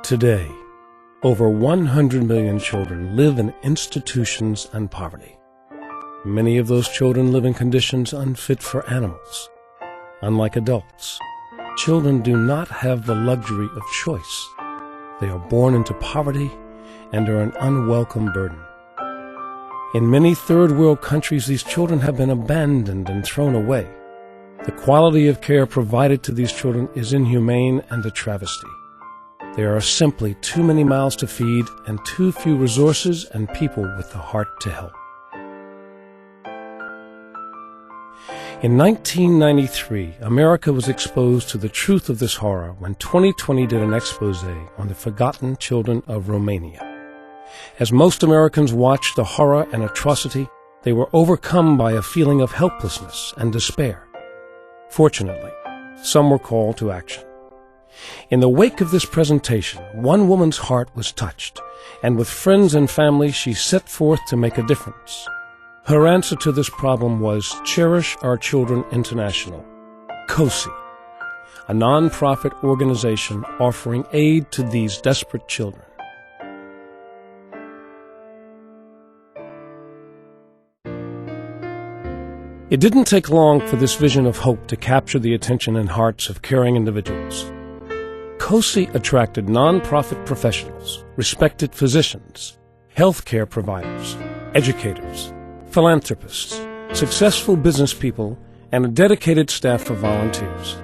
Today, over 100 million children live in institutions and poverty. Many of those children live in conditions unfit for animals. Unlike adults, children do not have the luxury of choice. They are born into poverty and are an unwelcome burden. In many third world countries, these children have been abandoned and thrown away. The quality of care provided to these children is inhumane and a travesty. There are simply too many mouths to feed and too few resources and people with the heart to help. In 1993, America was exposed to the truth of this horror when 2020 did an expose on the forgotten children of Romania. As most Americans watched the horror and atrocity, they were overcome by a feeling of helplessness and despair. Fortunately, some were called to action. In the wake of this presentation, one woman's heart was touched, and with friends and family, she set forth to make a difference. Her answer to this problem was Cherish Our Children International, COSI, a non-profit organization offering aid to these desperate children. It didn't take long for this vision of hope to capture the attention and hearts of caring individuals. COSI attracted non-profit professionals, respected physicians, healthcare providers, educators, philanthropists, successful business people, and a dedicated staff of volunteers.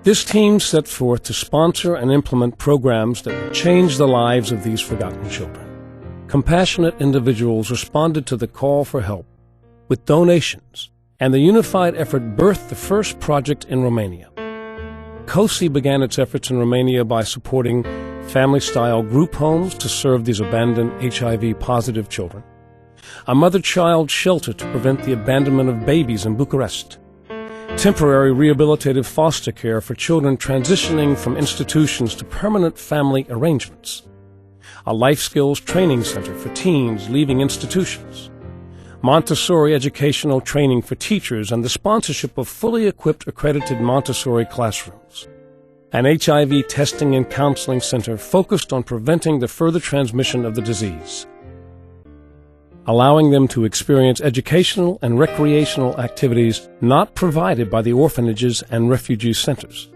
This team set forth to sponsor and implement programs that would change the lives of these forgotten children. Compassionate individuals responded to the call for help with donations, and the unified effort birthed the first project in Romania. COSI began its efforts in Romania by supporting family-style group homes to serve these abandoned HIV-positive children, a mother-child shelter to prevent the abandonment of babies in Bucharest, temporary rehabilitative foster care for children transitioning from institutions to permanent family arrangements, a life skills training center for teens leaving institutions, Montessori educational training for teachers and the sponsorship of fully equipped accredited Montessori classrooms, an HIV testing and counseling center focused on preventing the further transmission of the disease, allowing them to experience educational and recreational activities not provided by the orphanages and refugee centers.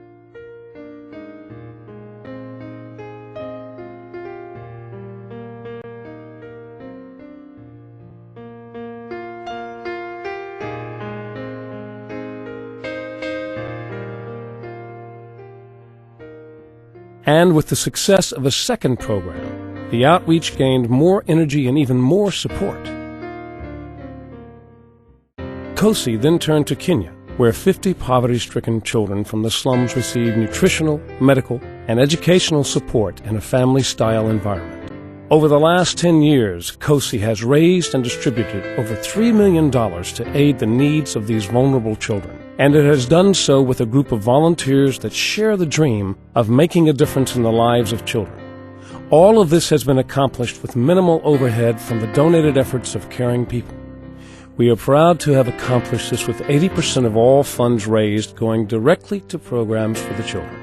And with the success of a second program, the outreach gained more energy and even more support. COSI then turned to Kenya, where 50 poverty-stricken children from the slums receive nutritional, medical, and educational support in a family-style environment. Over the last 10 years, COSI has raised and distributed over $3 million to aid the needs of these vulnerable children. And it has done so with a group of volunteers that share the dream of making a difference in the lives of children. All of this has been accomplished with minimal overhead from the donated efforts of caring people. We are proud to have accomplished this with 80% of all funds raised going directly to programs for the children.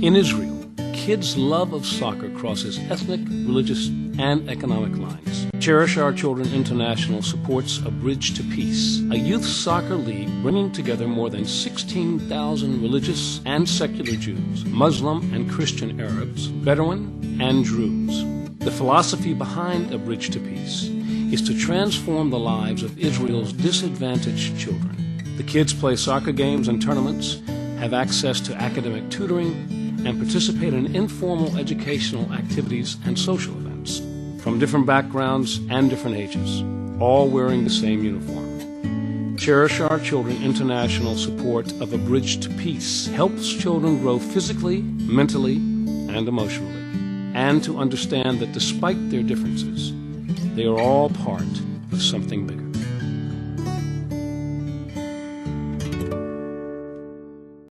In Israel, kids' love of soccer crosses ethnic, religious, and economic lines. Cherish Our Children International supports A Bridge to Peace, a youth soccer league bringing together more than 16,000 religious and secular Jews, Muslim and Christian Arabs, Bedouin, and Druze. The philosophy behind A Bridge to Peace is to transform the lives of Israel's disadvantaged children. The kids play soccer games and tournaments, have access to academic tutoring, and participate in informal educational activities and social events from different backgrounds and different ages, all wearing the same uniform. Cherish Our Children International support of A Bridge to Peace helps children grow physically, mentally, and emotionally, and to understand that despite their differences, they are all part of something bigger.